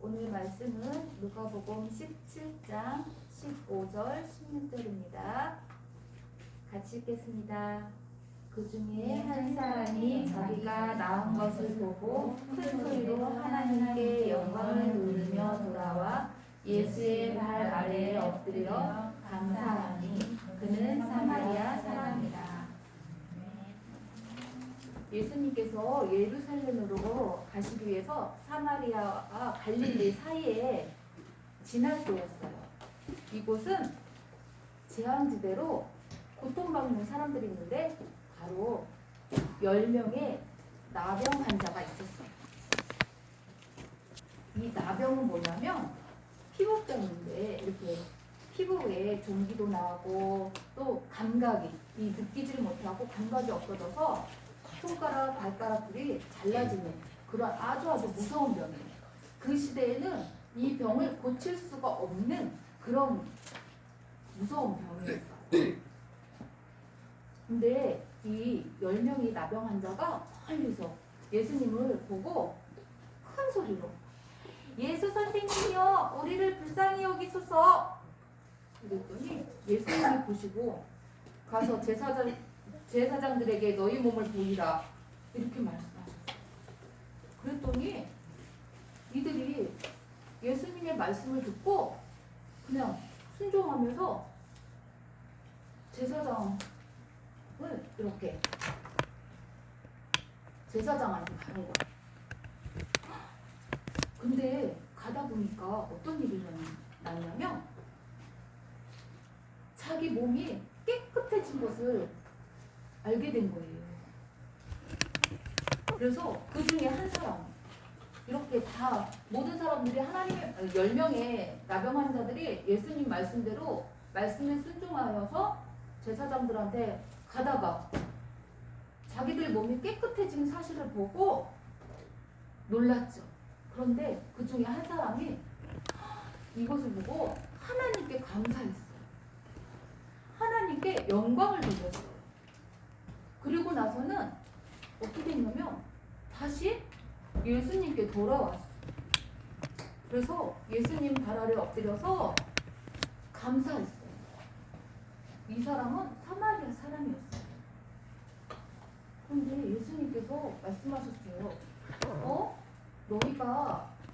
오늘 말씀은 누가복음 17장 15절 16절입니다. 같이 읽겠습니다. 그 중에 한 사람이 자기가 낳은 것을 보고 큰 소리로 하나님께 영광을 돌리며 돌아와 예수의 발 아래에 엎드려 감사하니 그는 사마리아 사람이라. 예수님께서 예루살렘으로 가시기 위해서 사마리아와 갈릴리 사이에 지날 때였어요. 이곳은 재앙지대로 고통받는 사람들이 있는데 바로 10명의 나병 환자가 있었어요. 이 나병은 뭐냐면 피부병인데 이렇게 피부에 종기도 나고 또 감각이 느끼지를 못하고 감각이 없어져서 손가락, 발가락들이 잘라지는 그런 아주 무서운 병이에요. 그 시대에는 이 병을 고칠 수가 없는 그런 무서운 병이었어요. 근데 이 10명의 나병 환자가 멀리서 예수님을 보고 큰 소리로 예수 선생님이여 우리를 불쌍히 여기소서 그랬더니 예수님이 보시고 가서 제사장들에게 너희 몸을 보이라 이렇게 말씀하셨어요. 그랬더니 이들이 예수님의 말씀을 듣고 그냥 순종하면서 제사장을 이렇게 제사장한테 가는 거예요. 근데 가다 보니까 어떤 일이 났냐면 자기 몸이 깨끗해진 것을 알게 된 거예요. 그래서 그 중에 한 사람 이렇게 다 모든 사람들이 하나님의 10명의 나병 환자들이 예수님 말씀대로 말씀에 순종하여서 제사장들한테 가다가 자기들 몸이 깨끗해진 사실을 보고 놀랐죠. 그런데 그 중에 한 사람이 이것을 보고 하나님께 감사했어요. 하나님께 영광을 돌렸어요. 그리고 나서는 어떻게 됐냐면 다시 예수님께 돌아왔어요. 그래서 예수님 발 아래 엎드려서 감사했어요. 이 사람은 사마리아 사람이었어요. 그런데 예수님께서 말씀하셨어요.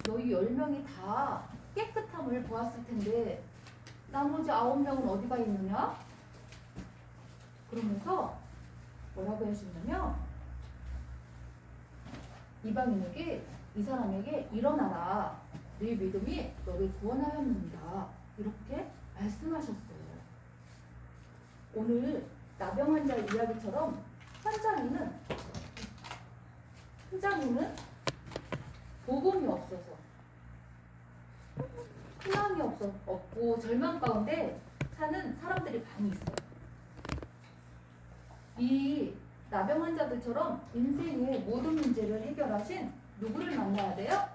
너희 10명이 다 깨끗함을 보았을 텐데 나머지 9명은 어디가 있느냐? 그러면서 뭐라고 하셨냐면 이방인에게 이 사람에게 일어나라 네 믿음이 너를 구원하였느니라 이렇게 말씀하셨어요. 오늘 나병 환자 이야기처럼 환자는 복음이 없어서 희망이 없고 절망 가운데 사는 사람들이 많이 있어요. 이 나병 환자들처럼 인생의 모든 문제를 해결하신 누구를 만나야 돼요?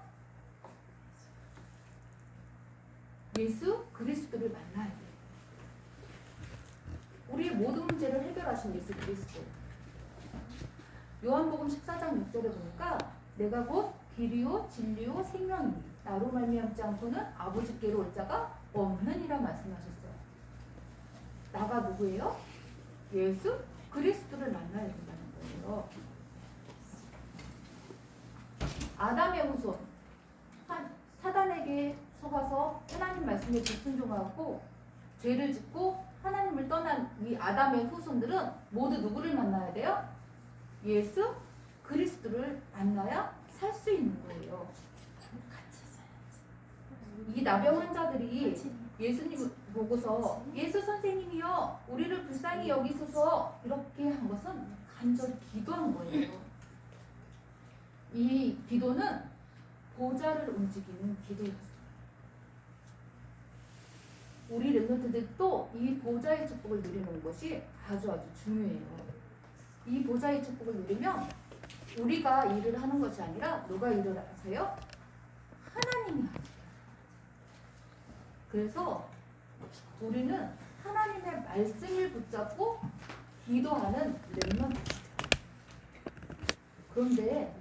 예수 그리스도를 만나야 돼요. 우리의 모든 문제를 해결하신 예수 그리스도. 요한복음 14장 6절에 보니까 내가 곧 길이요 진리요 생명이니 나로 말미암지 않고는 아버지께로 올 자가 없느니라 말씀하셨어요. 나가 누구예요? 예수 그리스도를 만나야 된다는 거예요. 아담의 후손 사단에게 속아서 하나님 말씀에 불순종하고 죄를 짓고 하나님을 떠난 이 아담의 후손들은 모두 누구를 만나야 돼요? 예수 그리스도를 만나야 살 수 있는 거예요. 이 나병 환자들이 예수님 보고서 예수 선생님이여 우리를 불쌍히 여기소서 이렇게 한 것은 간절히 기도한 거예요. 이 기도는 보좌를 움직이는 기도였어요. 우리 렘넌트들도 이 보좌의 축복을 누리는 것이 아주 중요해요. 이 보좌의 축복을 누리면 우리가 일을 하는 것이 아니라 누가 일을 하세요? 하나님이 하세요. 그래서 우리는 하나님의 말씀을 붙잡고 기도하는 렘넌트들. 그런데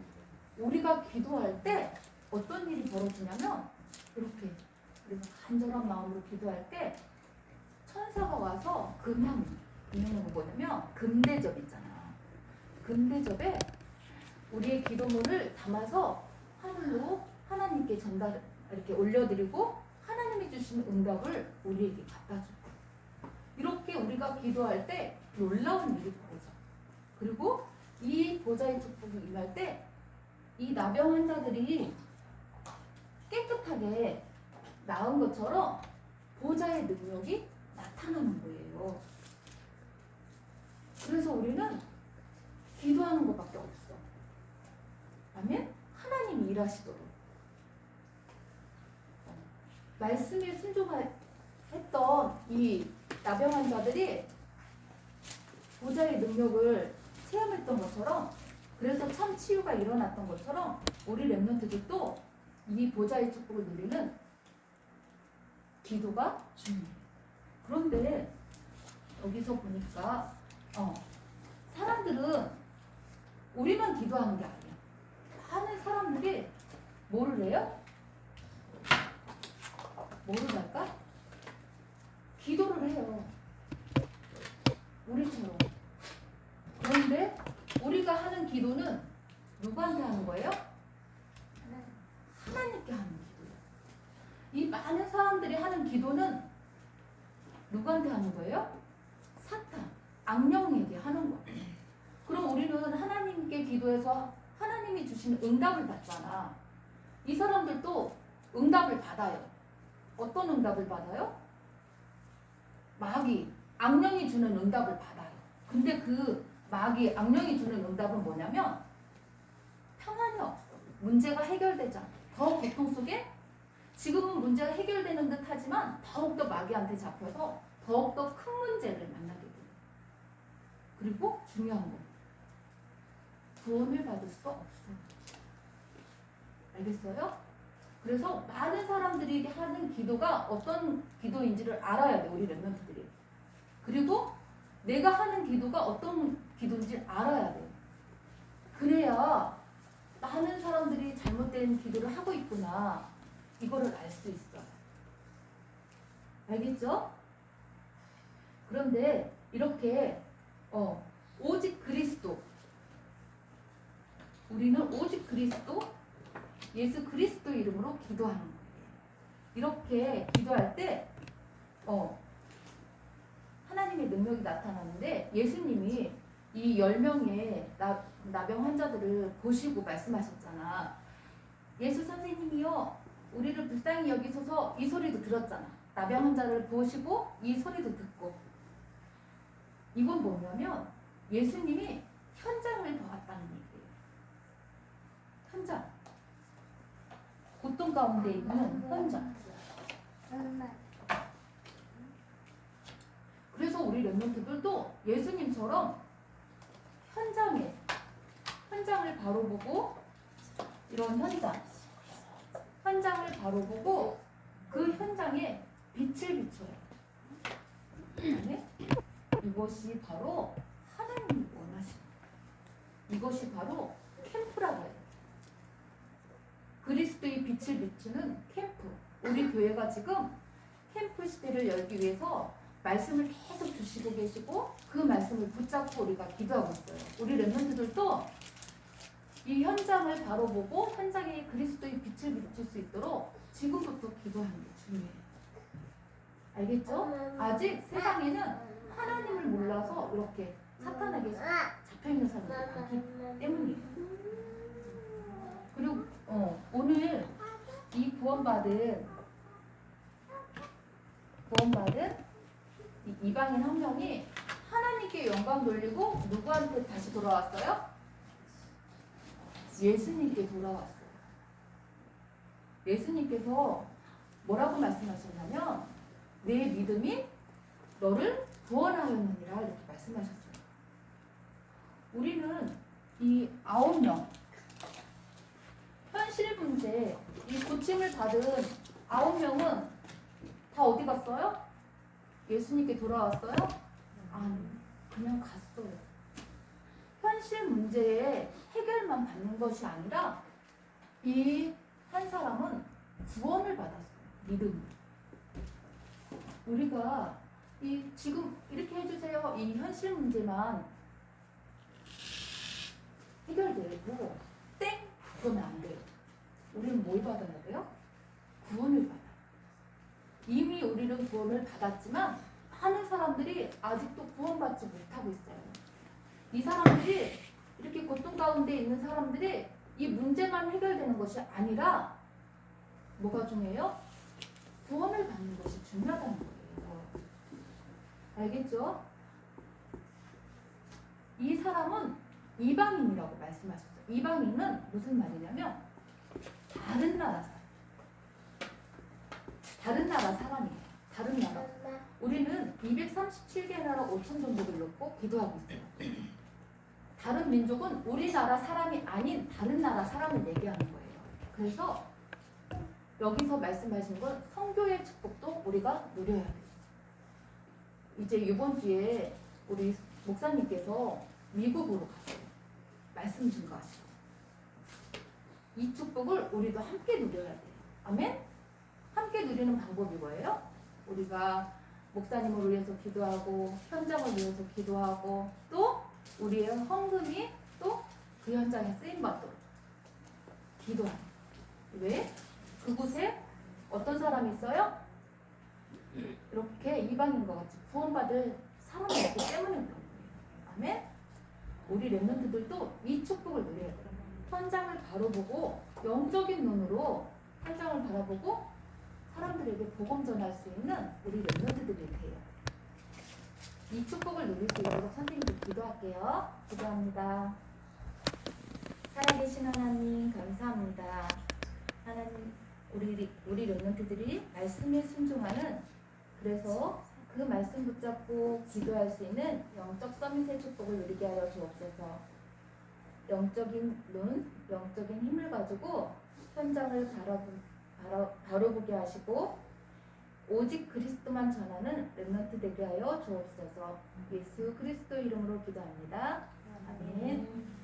우리가 기도할 때 어떤 일이 벌어지냐면 이렇게 우리가 간절한 마음으로 기도할 때 천사가 와서 금향, 금향은 뭐냐면 금대접 있잖아. 금대접에 우리의 기도문을 담아서 하늘로 하나님께 전달 이렇게 올려드리고 하나님이 주신 응답을 우리에게 갖다 줍니다. 이렇게 우리가 기도할 때 놀라운 일이 벌어져. 그리고 이 보좌의 축복이 임할 때 이 나병 환자들이 깨끗하게 나은 것처럼 보좌의 능력이 나타나는 거예요. 그래서 우리는 기도하는 것밖에 없어. 아멘? 하나님이 일하시도록. 말씀에 순종했던 이 나병 환자들이 보좌의 능력을 체험했던 것처럼, 그래서 참 치유가 일어났던 것처럼 우리 렘넌트들도 이 보좌의 축복을 누리는 기도가 중요해요. 그런데 여기서 보니까 사람들은 우리만 기도하는 게 아니야. 많은 사람들이 뭐를 해요? 뭐를 할까? 기도를 해요. 우리처럼. 그런데 우리가 하는 기도는 누구한테 하는 거예요? 하나님께 하는 기도예요. 이 많은 사람들이 하는 기도는 누구한테 하는 거예요? 사탄, 악령에게 하는 거예요. 그럼 우리는 하나님께 기도해서 하나님이 주시는 응답을 받잖아. 이 사람들도 응답을 받아요. 어떤 응답을 받아요? 마귀, 악령이 주는 응답을 받아요. 근데 그 마귀, 악령이 주는 응답은 뭐냐면 평안이 없어. 문제가 해결되지 않아. 더 고통 속에 지금은 문제가 해결되는 듯 하지만 더욱더 마귀한테 잡혀서 더욱더 큰 문제를 만나게 돼요. 그리고 중요한 거, 구원을 받을 수 없어. 알겠어요? 그래서 많은 사람들이 하는 기도가 어떤 기도인지를 알아야 돼, 우리 렘넌트들이. 그리고 내가 하는 기도가 어떤 기도인지 알아야 돼. 그래야 많은 사람들이 잘못된 기도를 하고 있구나, 이거를 알 수 있어. 알겠죠? 그런데 이렇게 오직 그리스도, 우리는 오직 그리스도, 예수 그리스도 이름으로 기도하는 거예요. 이렇게 기도할 때 하나님의 능력이 나타나는데, 예수님이 이 10명의 나병 환자들을 보시고 말씀하셨잖아. 예수 선생님이요, 우리를 불쌍히 여기소서, 이 소리도 들었잖아. 나병 환자를 보시고 이 소리도 듣고. 이건 뭐냐면 예수님이 현장을 보았다는 얘기예요. 현장. 고통 가운데 있는 현장. 그래서 우리 렘넌트들도 예수님처럼 현장을 바로 보고, 이런 현장을 바로 보고 그 현장에 빛을 비춰요. 네? 이것이 바로 하나님이 원하시는, 이것이 바로 캠프라고 해요. 그리스도의 빛을 비추는 캠프. 우리 교회가 지금 캠프 시대를 열기 위해서 말씀을 계속 주시고 계시고, 그 말씀을 붙잡고 우리가 기도하고 있어요. 우리 렘넌트들도 이 현장을 바로 보고 현장에 그리스도의 빛을 비출 수 있도록 지금부터 기도하는 게 중요해요. 알겠죠? 아직 세상에는 하나님을 몰라서 이렇게 사탄에게 잡혀있는 사람들이 많기 때문이에요. 그리고 오늘 이 구원받은 이 이방인 한 명이 하나님께 영광 돌리고 누구한테 다시 돌아왔어요? 예수님께 돌아왔어요. 예수님께서 뭐라고 말씀하셨냐면 내 믿음이 너를 구원하였느니라, 이렇게 말씀하셨어요. 우리는 이 9명 현실 문제, 이 고침을 받은 9명은 다 어디 갔어요? 예수님께 돌아왔어요? 아니, 그냥 갔어요. 현실 문제의 해결만 받는 것이 아니라 이 한 사람은 구원을 받았어요. 믿음. 우리가 이 지금 이렇게 해주세요. 이 현실 문제만 해결되고 땡! 그러면 안 돼요. 우리는 뭘 받아야 돼요? 구원을 받아요. 이미 우리는 구원을 받았지만 많은 사람들이 아직도 구원받지 못하고 있어요. 이 사람들이 이렇게 고통 가운데 있는 사람들이 이 문제만 해결되는 것이 아니라 뭐가 중요해요? 구원을 받는 것이 중요하다는 거예요. 알겠죠? 이 사람은 이방인이라고 말씀하셨어요. 이방인은 무슨 말이냐면 다른 나라 사람. 다른 나라 사람이에요. 다른 나라. 우리는 237개 나라 5천 종족을 놓고 기도하고 있어요. 다른 민족은 우리나라 사람이 아닌 다른 나라 사람을 얘기하는 거예요. 그래서 여기서 말씀하신 건 성교의 축복도 우리가 누려야 돼요. 이제 이번 주에 우리 목사님께서 미국으로 갔어요. 말씀 증거하시고. 이 축복을 우리도 함께 누려야 돼요. 아멘? 함께 누리는 방법이 뭐예요? 우리가 목사님을 위해서 기도하고 현장을 위해서 기도하고 또 우리의 헌금이 또 그 현장에 쓰임받도록 기도하는. 왜? 그곳에 어떤 사람이 있어요? 이렇게 이방인과 같이 구원받을 사람이 있기 때문에 그런 거예요. 아멘? 우리 렘넌트들도 이 축복을 누려야 돼요. 현장을 바라보고 영적인 눈으로 현장을 바라보고 사람들에게 복음 전할 수 있는 우리 렘넌트들이 돼요. 이 축복을 누릴 수 있도록 선생님들 기도할게요. 기도합니다. 살아계신 하나님 감사합니다. 하나님 우리 렘넌트들이 말씀에 순종하는 그래서 그 말씀 붙잡고 기도할 수 있는 영적 서밋의 축복을 누리게 하여 주옵소서. 영적인 눈, 영적인 힘을 가지고 현장을 바라보게 하시고 오직 그리스도만 전하는 렘넌트 되게 하여 주옵소서. 예수 그리스도 이름으로 기도합니다. 아멘.